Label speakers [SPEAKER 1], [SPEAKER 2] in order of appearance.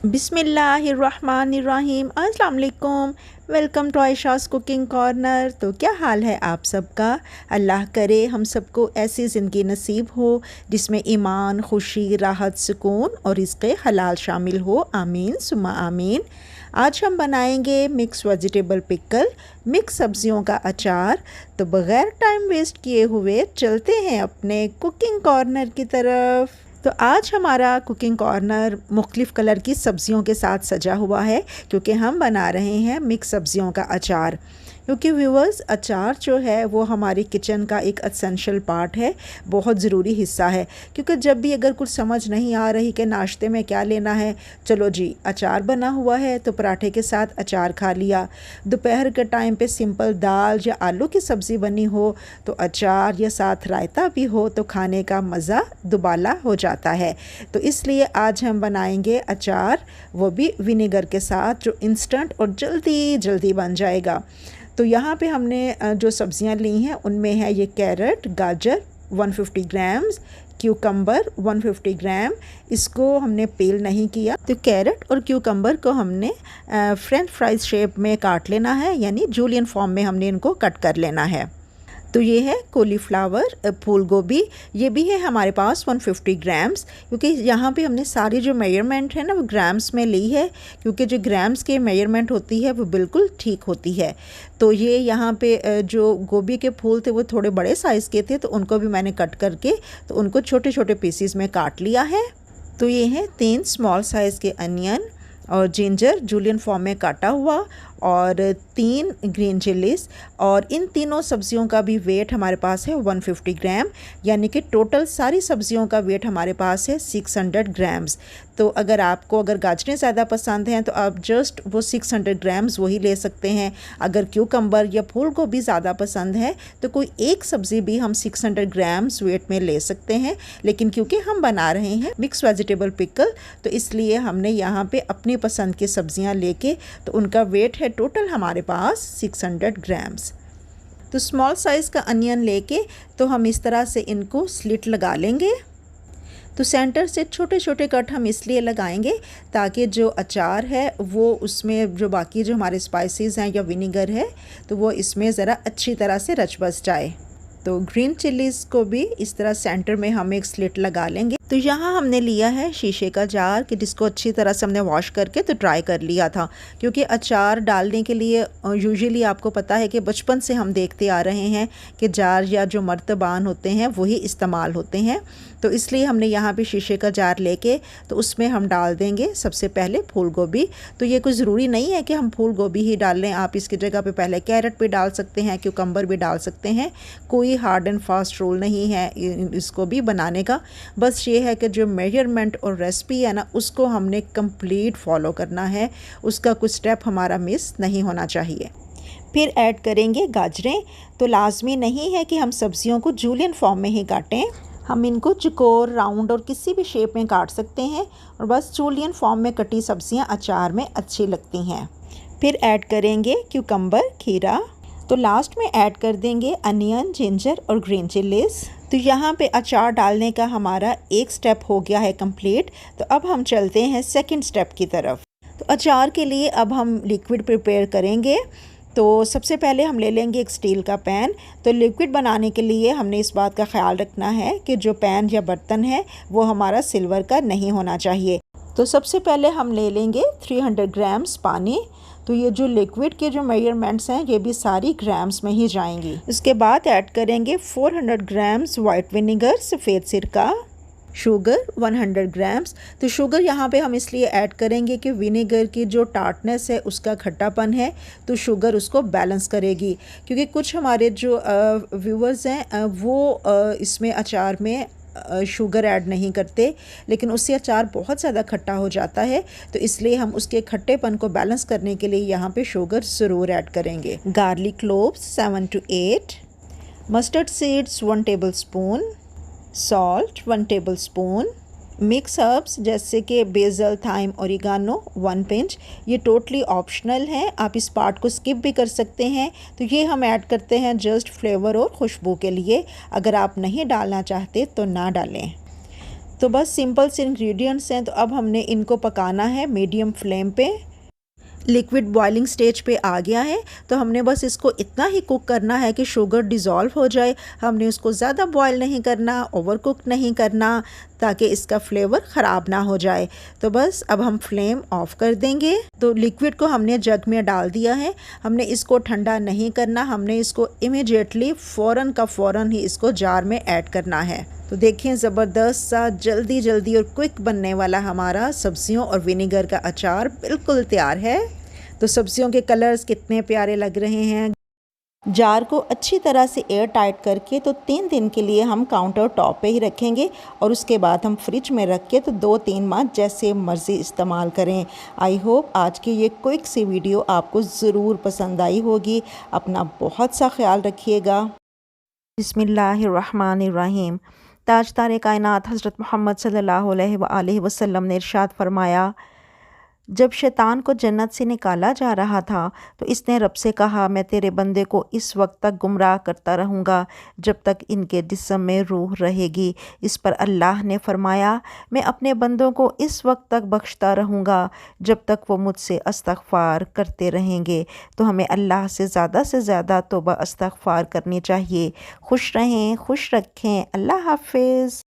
[SPEAKER 1] बिस्मिल्लाहिर्रहमानिर्रहीम। अस्सलाम वालेकुम। Welcome to Ayesha's cooking corner. तो क्या हाल है आप सबका? अल्लाह करे हम सबको ऐसी ज़िंदगी नसीब हो जिसमें ईमान, खुशी, राहत, सुकून और रिज़्क़ हलाल शामिल हो। आमीन सुम्मा आमीन। आज हम बनाएंगे मिक्स वेजिटेबल पिकल, मिक्स सब्जियों का अचार। तो बग़ैर टाइम वेस्ट किए हुए चलते हैं अपने कुकिंग कॉर्नर की तरफ। तो आज हमारा कुकिंग कॉर्नर मुख्तलिफ़ कलर की सब्ज़ियों के साथ सजा हुआ है क्योंकि हम बना रहे हैं मिक्स सब्ज़ियों का अचार। क्योंकि व्यूअर्स, अचार जो है वो हमारी किचन का एक एसेंशियल पार्ट है, बहुत ज़रूरी हिस्सा है। क्योंकि जब भी अगर कुछ समझ नहीं आ रही कि नाश्ते में क्या लेना है, चलो जी अचार बना हुआ है तो पराठे के साथ अचार खा लिया। दोपहर के टाइम पे सिंपल दाल या आलू की सब्ज़ी बनी हो तो अचार या साथ रायता भी हो तो खाने का मज़ा दुबाला हो जाता है। तो इसलिए आज हम बनाएंगे अचार, वो भी विनेगर के साथ, जो इंस्टेंट और जल्दी जल्दी बन जाएगा। तो यहाँ पे हमने जो सब्ज़ियाँ ली हैं उनमें है ये कैरेट, गाजर 150 ग्राम्स, क्यूकम्बर 150 ग्राम। इसको हमने पील नहीं किया। तो कैरेट और क्यूकम्बर को हमने फ्रेंच फ्राइज शेप में काट लेना है, यानी जूलियन फॉर्म में हमने इनको कट कर लेना है। तो ये है कॉलीफ्लावर, फूल गोभी, ये भी है हमारे पास 150 ग्राम्स। क्योंकि यहाँ पे हमने सारी जो मेजरमेंट है ना वो ग्राम्स में ली है, क्योंकि जो ग्राम्स के मेजरमेंट होती है वो बिल्कुल ठीक होती है। तो ये यहाँ पे जो गोभी के फूल थे वो थोड़े बड़े साइज़ के थे, तो उनको भी मैंने कट करके तो उनको छोटे छोटे पीसीस में काट लिया है। तो ये हैं 3 स्मॉल साइज़ के अनियन और जिंजर जूलियन फॉर्म में काटा हुआ, और 3 ग्रीन चिलीज़। और इन तीनों सब्जियों का भी वेट हमारे पास है 150 ग्राम, यानी कि टोटल सारी सब्जियों का वेट हमारे पास है 600 ग्राम्स। तो अगर गाजरें ज़्यादा पसंद हैं तो आप जस्ट वो 600 ग्राम्स वही ले सकते हैं। अगर क्यूकम्बर या फूल गोभी ज़्यादा पसंद है तो कोई एक सब्ज़ी भी हम 600 ग्राम्स वेट में ले सकते हैं। लेकिन क्योंकि हम बना रहे हैं मिक्स वेजिटेबल पिकल, तो इसलिए हमने यहाँ पे अपनी पसंद की सब्ज़ियाँ लेके तो उनका वेट है टोटल हमारे पास 600 ग्राम्स। तो स्मॉल साइज़ का अनियन लेके तो हम इस तरह से इनको स्लिट लगा लेंगे। तो सेंटर से छोटे छोटे कट हम इसलिए लगाएंगे ताकि जो अचार है वो उसमें जो बाकी जो हमारे स्पाइसेस हैं या विनेगर है तो वो इसमें ज़रा अच्छी तरह से रच बस जाए। तो ग्रीन चिलीज़ को भी इस तरह सेंटर में हम एक स्लिट लगा लेंगे। तो यहाँ हमने लिया है शीशे का जार कि जिसको अच्छी तरह से हमने वॉश करके तो ड्राई कर लिया था। क्योंकि अचार डालने के लिए यूजुअली आपको पता है कि बचपन से हम देखते आ रहे हैं कि जार या जो मर्तबान होते हैं वही इस्तेमाल होते हैं। तो इसलिए हमने यहाँ पे शीशे का जार लेके तो उसमें हम डाल देंगे सबसे पहले फूल गोभी। तो ये कोई ज़रूरी नहीं है कि हम फूल गोभी ही डाल लें, आप इसकी जगह पे पहले कैरेट भी डाल सकते हैं, क्यूकम्बर भी डाल सकते हैं। कोई हार्ड एंड फास्ट रूल नहीं है इसको भी बनाने का। बस ये है कि जो मेजरमेंट और रेसिपी है ना उसको हमने कंप्लीट फॉलो करना है, उसका कुछ स्टेप हमारा मिस नहीं होना चाहिए। फिर ऐड करेंगे गाजरें। तो लाजमी नहीं है कि हम सब्जियों को जूलियन फॉर्म में ही काटें, हम इनको चौकोर, राउंड और किसी भी शेप में काट सकते हैं। और बस जूलियन फॉर्म में कटी सब्जियां अचार में अच्छी लगती हैं। फिर ऐड करेंगे क्यूकम्बर, खीरा। तो लास्ट में ऐड कर देंगे अनियन, जिंजर और ग्रीन चिलीज़। तो यहाँ पे अचार डालने का हमारा एक स्टेप हो गया है कंप्लीट। तो अब हम चलते हैं सेकंड स्टेप की तरफ। तो अचार के लिए अब हम लिक्विड प्रिपेयर करेंगे। तो सबसे पहले हम ले लेंगे एक स्टील का पैन। तो लिक्विड बनाने के लिए हमने इस बात का ख्याल रखना है कि जो पैन या बर्तन है वो हमारा सिल्वर का नहीं होना चाहिए। तो सबसे पहले हम ले लेंगे 300 ग्राम्स पानी। तो ये जो लिक्विड के जो मेजरमेंट्स हैं ये भी सारी ग्राम्स में ही जाएंगी। इसके बाद ऐड करेंगे 400 ग्राम्स वाइट विनेगर, सफ़ेद सिरका, शुगर 100 ग्राम्स। तो शुगर यहाँ पे हम इसलिए ऐड करेंगे कि विनेगर की जो टार्टनेस है उसका खट्टापन है तो शुगर उसको बैलेंस करेगी। क्योंकि कुछ हमारे जो व्यूअर्स हैं वो इसमें अचार में शुगर ऐड नहीं करते, लेकिन उससे अचार बहुत ज़्यादा खट्टा हो जाता है। तो इसलिए हम उसके खट्टेपन को बैलेंस करने के लिए यहाँ पे शुगर ज़रूर ऐड करेंगे। Garlic cloves 7 to 8, mustard seeds 1 table spoon, salt 1 table spoon, mix herbs जैसे कि बेसल, थाइम, ओरिगानो 1 पिंच। ये टोटली ऑप्शनल है, आप इस पार्ट को स्किप भी कर सकते हैं। तो ये हम ऐड करते हैं जस्ट फ्लेवर और खुशबू के लिए, अगर आप नहीं डालना चाहते तो ना डालें। तो बस सिंपल से इंग्रेडिएंट्स हैं, तो अब हमने इनको पकाना है मीडियम फ्लेम पे। लिक्विड बॉइलिंग स्टेज पे आ गया है, तो हमने बस इसको इतना ही कुक करना है कि शुगर डिज़ोल्व हो जाए। हमने उसको ज़्यादा बॉयल नहीं करना, ओवर कुक नहीं करना, ताकि इसका फ्लेवर ख़राब ना हो जाए। तो बस अब हम फ्लेम ऑफ कर देंगे। तो लिक्विड को हमने जग में डाल दिया है। हमने इसको ठंडा नहीं करना, हमने इसको इमीडिएटली फ़ौरन का फ़ौरन ही इसको जार में ऐड करना है। तो देखिए ज़बरदस्त सा जल्दी जल्दी और क्विक बनने वाला हमारा सब्जियों और विनेगर का अचार बिल्कुल तैयार है। तो सब्जियों के कलर्स कितने प्यारे लग रहे हैं। जार को अच्छी तरह से एयर टाइट करके तो 3 दिन के लिए हम काउंटर टॉप पे ही रखेंगे और उसके बाद हम फ्रिज में रख के तो 2-3 माह जैसे मर्ज़ी इस्तेमाल करें। आई होप आज की ये क्विक सी वीडियो आपको ज़रूर पसंद आई होगी। अपना बहुत सा ख्याल रखिएगा। बिस्मिल्लाहिर्रहमानिर्रहीम। ताजदार कायनात हज़रत मोहम्मद सल्लल्लाहु अलैहि वसल्लम ने इरशाद फरमाया, जब शैतान को जन्नत से निकाला जा रहा था तो इसने रब से कहा, मैं तेरे बंदे को इस वक्त तक गुमराह करता रहूँगा जब तक इनके जिस्म में रूह रहेगी। इस पर अल्लाह ने फरमाया, मैं अपने बंदों को इस वक्त तक बख्शता रहूँगा जब तक वो मुझसे इस्तग़फ़ार करते रहेंगे। तो हमें अल्लाह से ज़्यादा तौबा इस्तग़फ़ार करनी चाहिए। खुश रहें, खुश रखें। अल्लाह हाफ़िज़।